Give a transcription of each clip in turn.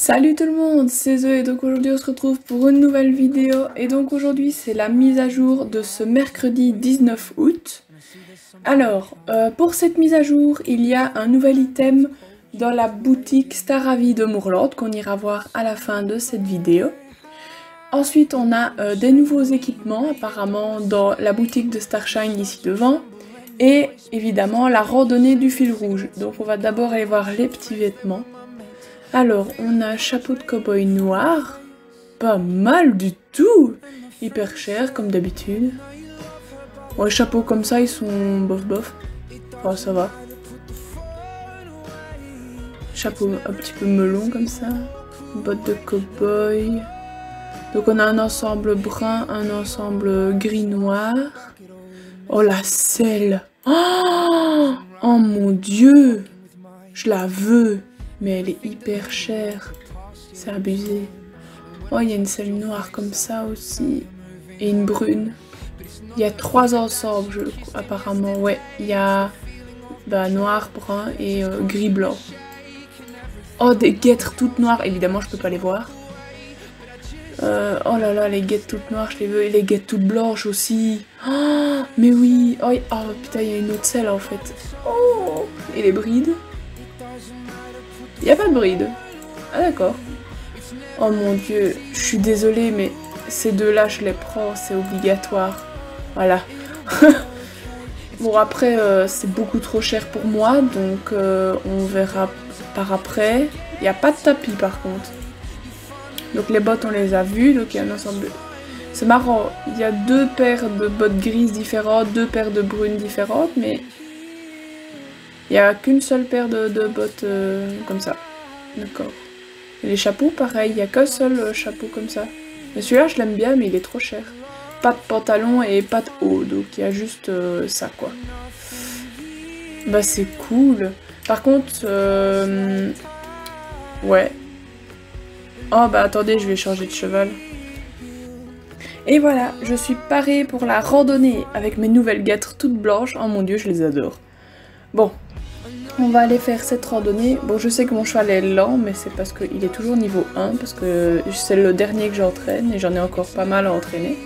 Salut tout le monde, c'est Zoé et donc aujourd'hui on se retrouve pour une nouvelle vidéo et donc aujourd'hui c'est la mise à jour de ce mercredi 19 août. Alors, pour cette mise à jour, il y a un nouvel item dans la boutique Staravie de Moorland qu'on ira voir à la fin de cette vidéo. Ensuite on a des nouveaux équipements apparemment dans la boutique de Starshine ici devant. Et évidemment la randonnée du fil rouge. Donc on va d'abord aller voir les petits vêtements. Alors, on a un chapeau de cow-boy noir. Pas mal du tout. Hyper cher, comme d'habitude. Ouais, les chapeaux comme ça, ils sont bof bof. Enfin, ça va. Chapeau un petit peu melon, comme ça. Bottes de cow-boy. Donc on a un ensemble brun, un ensemble gris-noir. Oh, la selle. Oh mon dieu. Je la veux. Mais elle est hyper chère. C'est abusé. Oh, il y a une selle noire comme ça aussi. Et une brune. Il y a 3 ensembles, apparemment. Ouais, il y a noir, brun et gris-blanc. Oh, des guêtres toutes noires. Évidemment, je peux pas les voir. Oh là là, les guêtres toutes noires, je les veux. Et les guêtres toutes blanches aussi. Oh, mais oui. Oh, putain, il y a une autre selle en fait. Oh, et les brides. Il n'y a pas de bride. Ah d'accord. Oh mon dieu, je suis désolée mais ces deux-là je les prends, c'est obligatoire. Voilà. Bon après c'est beaucoup trop cher pour moi donc on verra par après. Il n'y a pas de tapis par contre. Donc les bottes on les a vues, donc il y a un ensemble. C'est marrant, il y a 2 paires de bottes grises différentes, 2 paires de brunes différentes mais... il n'y a qu'une seule paire de bottes comme ça. D'accord. Et les chapeaux, pareil, il n'y a qu'un seul chapeau comme ça. Mais celui-là, je l'aime bien, mais il est trop cher. Pas de pantalon et pas de haut, donc il y a juste ça, quoi. Bah, c'est cool. Par contre, ouais. Oh, bah attendez, je vais changer de cheval. Et voilà, je suis parée pour la randonnée avec mes nouvelles guêtres toutes blanches. Oh mon dieu, je les adore. Bon. On va aller faire cette randonnée. Bon, je sais que mon cheval est lent, mais c'est parce qu'il est toujours niveau 1, parce que c'est le dernier que j'entraîne, et j'en ai encore pas mal à entraîner.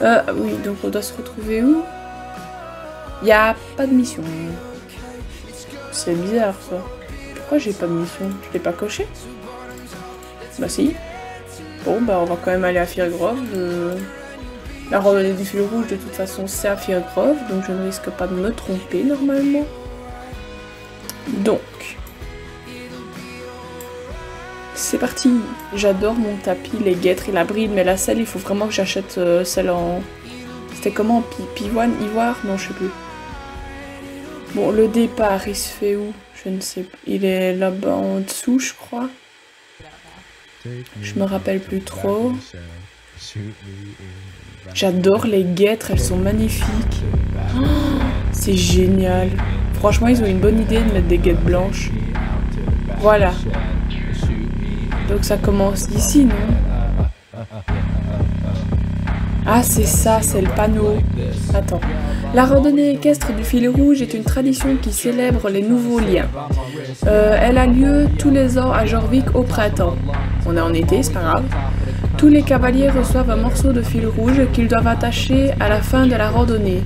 Oui, donc on doit se retrouver où? Il n'y a pas de mission. C'est bizarre, ça. Pourquoi j'ai pas de mission? Je l'ai pas coché? Bah si. Bon, bah on va quand même aller à Firgrove. La randonnée du fil rouge, de toute façon, c'est à Firgrove, donc je ne risque pas de me tromper, normalement. Donc, c'est parti. J'adore mon tapis, les guêtres et la bride, mais la selle, il faut vraiment que j'achète celle en... C'était comment? Pivoine? Ivoire? Non, je sais plus. Bon, le départ, il se fait où? Je ne sais plus. Il est là-bas en dessous, je crois. Je me rappelle plus trop. J'adore les guêtres, elles sont magnifiques. Oh, c'est génial. Franchement, ils ont une bonne idée de mettre des guêtres blanches. Voilà. Donc ça commence ici, non? Ah, c'est ça, c'est le panneau. Attends. La randonnée équestre du fil rouge est une tradition qui célèbre les nouveaux liens. Elle a lieu tous les ans à Jorvik au printemps. On est en été, c'est pas grave. Tous les cavaliers reçoivent un morceau de fil rouge qu'ils doivent attacher à la fin de la randonnée.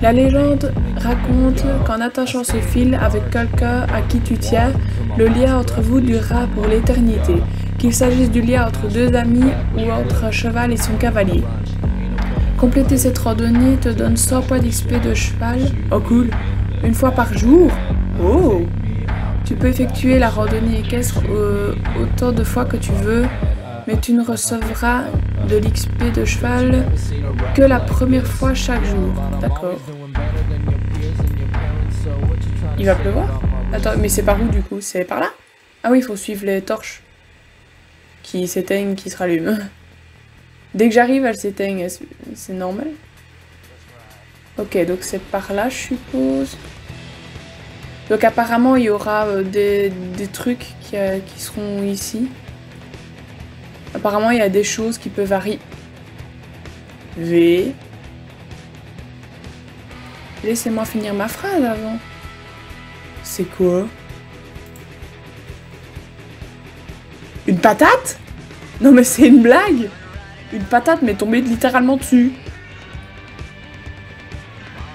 La légende raconte qu'en attachant ce fil avec quelqu'un à qui tu tiens, le lien entre vous durera pour l'éternité, qu'il s'agisse du lien entre 2 amis ou entre un cheval et son cavalier. Compléter cette randonnée te donne 100 points d'XP de cheval. Oh cool! Une fois par jour? Oh! Tu peux effectuer la randonnée équestre autant de fois que tu veux, mais tu ne recevras de l'XP de cheval que la première fois chaque jour. D'accord. Il va pleuvoir? Attends, mais c'est par où du coup? C'est par là? Ah oui, il faut suivre les torches qui s'éteignent, qui se rallument. Dès que j'arrive, elles s'éteignent. C'est normal? Ok, donc c'est par là, je suppose. Donc apparemment, il y aura des trucs qui seront ici. Apparemment, il y a des choses qui peuvent arriver. Laissez-moi finir ma phrase avant. C'est quoi? Une patate? Non mais c'est une blague! Une patate m'est tombée littéralement dessus.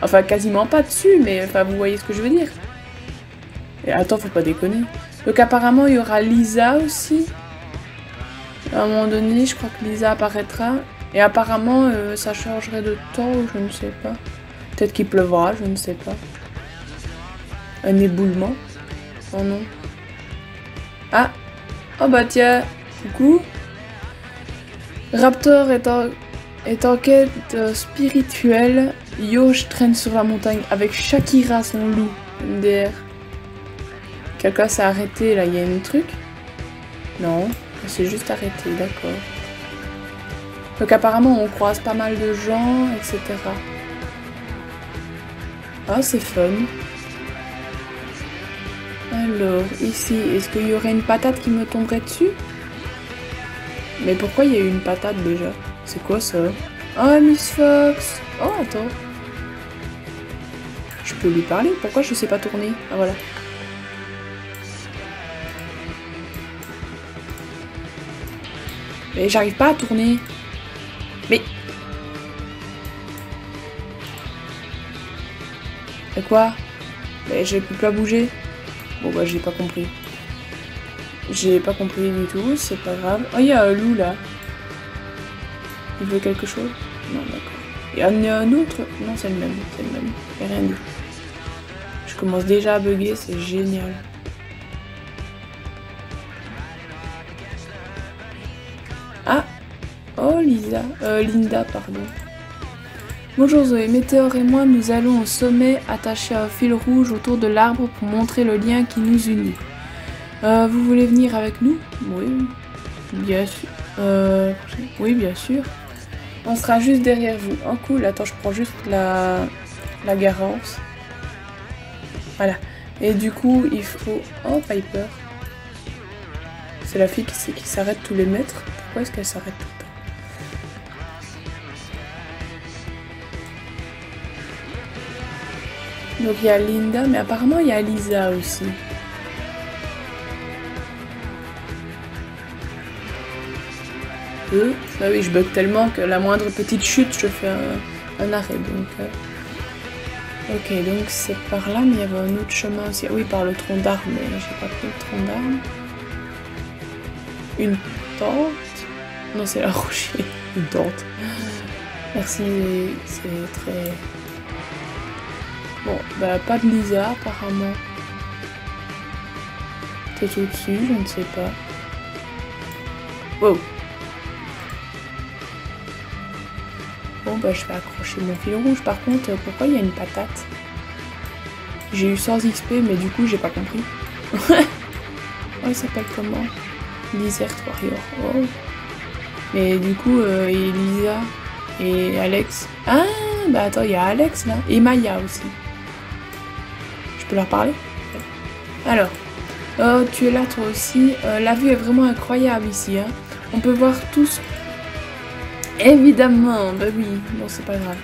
Enfin, quasiment pas dessus, mais enfin, vous voyez ce que je veux dire. Et attends, faut pas déconner. Donc apparemment, il y aura Lisa aussi. À un moment donné, je crois que Lisa apparaîtra. Et apparemment, ça changerait de temps, je ne sais pas. Peut-être qu'il pleuvra, je ne sais pas. Un éboulement. Oh non. Ah! Oh bah tiens! Coucou! Raptor est en quête spirituelle. Yosh traîne sur la montagne avec Shakira, son loup. MDR. Quelqu'un s'est arrêté là, il y a un truc? Non, il s'est juste arrêté, d'accord. Donc apparemment on croise pas mal de gens, etc. Ah, c'est fun. Alors, ici, est-ce qu'il y aurait une patate qui me tomberait dessus? Mais pourquoi il y a eu une patate déjà? C'est quoi ça? Oh, Miss Fox! Oh, attends. Je peux lui parler? Pourquoi je sais pas tourner? Ah, voilà. Mais j'arrive pas à tourner. Mais... Et quoi? Mais je peux pas bouger. Bon bah j'ai pas compris. J'ai pas compris du tout, c'est pas grave. Oh, il y a un loup là. Il veut quelque chose? Non, d'accord. Il y en a un autre? Non, c'est le même, c'est le même. Il n'y a rien dit. Je commence déjà à bugger, c'est génial. Ah! Oh, Linda, pardon. Bonjour Zoé, Météor et moi, nous allons au sommet attacher un fil rouge autour de l'arbre pour montrer le lien qui nous unit. Vous voulez venir avec nous? Oui, bien sûr. Oui, bien sûr. On sera juste derrière vous. Oh cool, attends, je prends juste la garance. Voilà. Et du coup, il faut... Oh, Piper. C'est la fille qui s'arrête tous les mètres. Pourquoi est-ce qu'elle s'arrête tout le temps? Donc il y a Linda, mais apparemment il y a Lisa aussi. Ah oui, je bug tellement que la moindre petite chute, je fais un arrêt. Donc, ok, donc c'est par là, mais il y avait un autre chemin aussi. Oui, par le tronc d'arbre, mais j'ai pas pris le tronc d'arbre. Une tente? Non, c'est la rocher. Une tente. Merci, c'est très... Bon, bah pas de Lisa apparemment. Peut-être au-dessus, je ne sais pas. Wow. Bon bah je vais accrocher mon fil rouge. Par contre, pourquoi il y a une patate? J'ai eu 100 XP mais du coup j'ai pas compris. Oh, il s'appelle comment? Desert Warrior. Oh. Mais du coup, et Lisa et Alex. Ah bah attends, il y a Alex là. Et Maya aussi. Je peux leur parler? Alors, oh, tu es là toi aussi. La vue est vraiment incroyable ici. Hein. On peut voir tous. Évidemment, bah oui, bon c'est pas grave.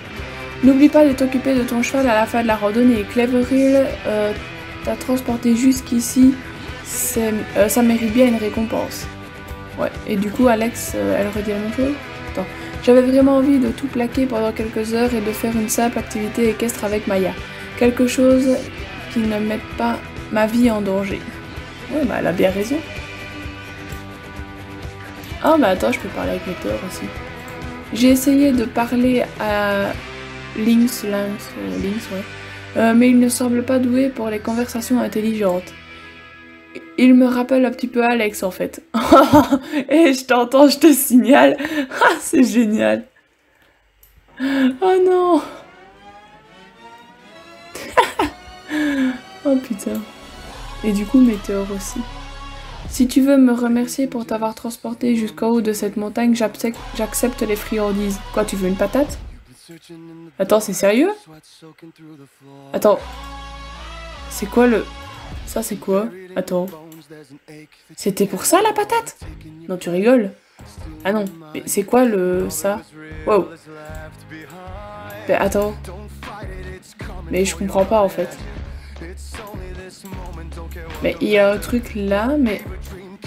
N'oublie pas de t'occuper de ton cheval à la fin de la randonnée. Cleverhill t'a transporté jusqu'ici. Ça mérite bien une récompense. Ouais, et du coup Alex, elle redit la même chose? Attends. J'avais vraiment envie de tout plaquer pendant quelques heures et de faire une simple activité équestre avec Maya. Quelque chose qui ne mette pas ma vie en danger. Ouais, bah elle a bien raison. Oh bah attends, je peux parler avec Météor aussi. J'ai essayé de parler à Lynx, ouais. Mais il ne semble pas doué pour les conversations intelligentes. Il me rappelle un petit peu Alex en fait. Et je t'entends, je te signale. Ah, c'est génial. Oh non. Oh putain. Et du coup, Météor aussi. Si tu veux me remercier pour t'avoir transporté jusqu'en haut de cette montagne, j'accepte les friandises. Quoi, tu veux une patate? Attends, c'est sérieux? Attends. C'est quoi le... Ça, c'est quoi? Attends. C'était pour ça, la patate? Non, tu rigoles? Ah non, mais c'est quoi le... ça? Wow. Mais attends. Mais je comprends pas, en fait. Mais il y a un truc là, mais...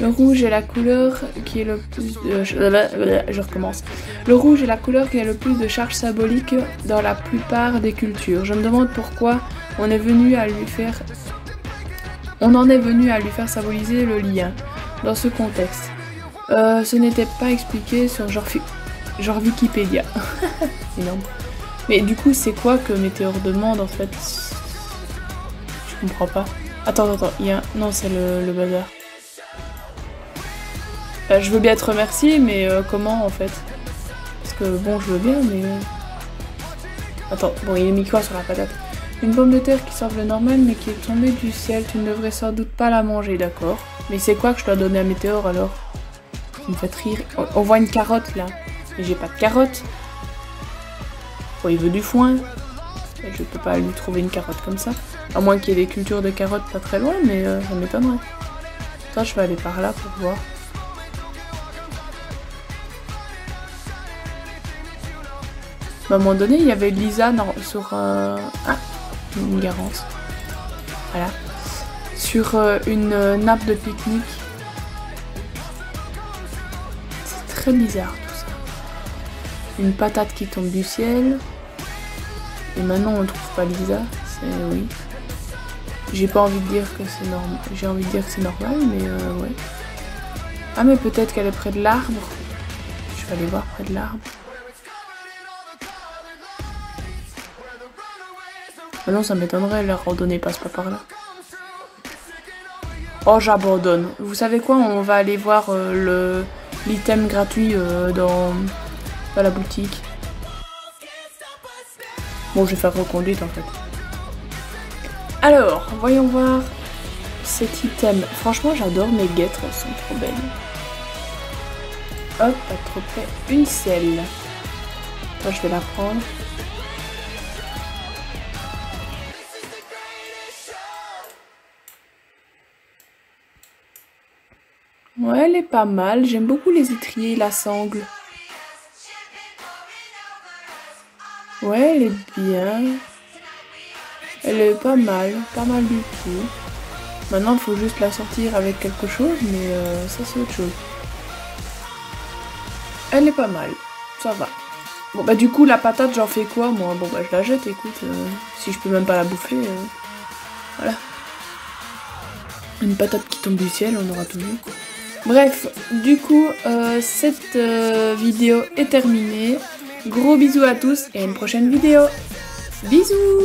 Le rouge est la couleur qui est le plus de... Je recommence. Le rouge est la couleur qui a le plus de charge symbolique dans la plupart des cultures. Je me demande pourquoi on en est venu à lui faire symboliser le lien dans ce contexte. Ce n'était pas expliqué sur genre Wikipédia. Énorme. Mais du coup, c'est quoi que Météor demande en fait? Je comprends pas. Attends, il y a... Non, c'est le bazar. Je veux bien te remercier, mais comment en fait? Parce que bon, je veux bien, mais... Attends, bon, il est mis quoi sur la patate? Une pomme de terre qui semble normale, mais qui est tombée du ciel. Tu ne devrais sans doute pas la manger, d'accord? Mais c'est quoi que je dois donner à Météor alors? Ça me fait rire. On voit une carotte là. Mais j'ai pas de carotte. Bon, il veut du foin. Et je peux pas lui trouver une carotte comme ça. À moins qu'il y ait des cultures de carottes pas très loin, mais ça m'étonnerait. Attends, je vais aller par là pour voir. À un moment donné, il y avait Lisa sur... Ah, une garance. Voilà. Sur une nappe de pique-nique. C'est très bizarre tout ça. Une patate qui tombe du ciel. Et maintenant on ne trouve pas Lisa. C'est... oui. J'ai pas envie de dire que c'est normal. J'ai envie de dire que c'est normal, mais ouais. Ah mais peut-être qu'elle est près de l'arbre. Je vais aller voir près de l'arbre. Ah non, ça m'étonnerait, la randonnée passe pas par là. Oh, j'abandonne. Vous savez quoi? On va aller voir l'item gratuit dans la boutique. Bon, je vais faire reconduite en fait. Alors, voyons voir cet item. Franchement, j'adore mes guêtres, elles sont trop belles. Hop, pas trop près. Une selle. Attends, je vais la prendre. Ouais, elle est pas mal. J'aime beaucoup les étriers, la sangle. Ouais, elle est bien. Elle est pas mal du tout. Maintenant, il faut juste la sortir avec quelque chose, mais ça c'est autre chose. Elle est pas mal, ça va. Bon bah du coup, la patate, j'en fais quoi moi? Bon bah je la jette, écoute. Si je peux même pas la bouffer, voilà. Une patate qui tombe du ciel, on aura tout vu. Bref, du coup, cette vidéo est terminée. Gros bisous à tous et à une prochaine vidéo. Bisous!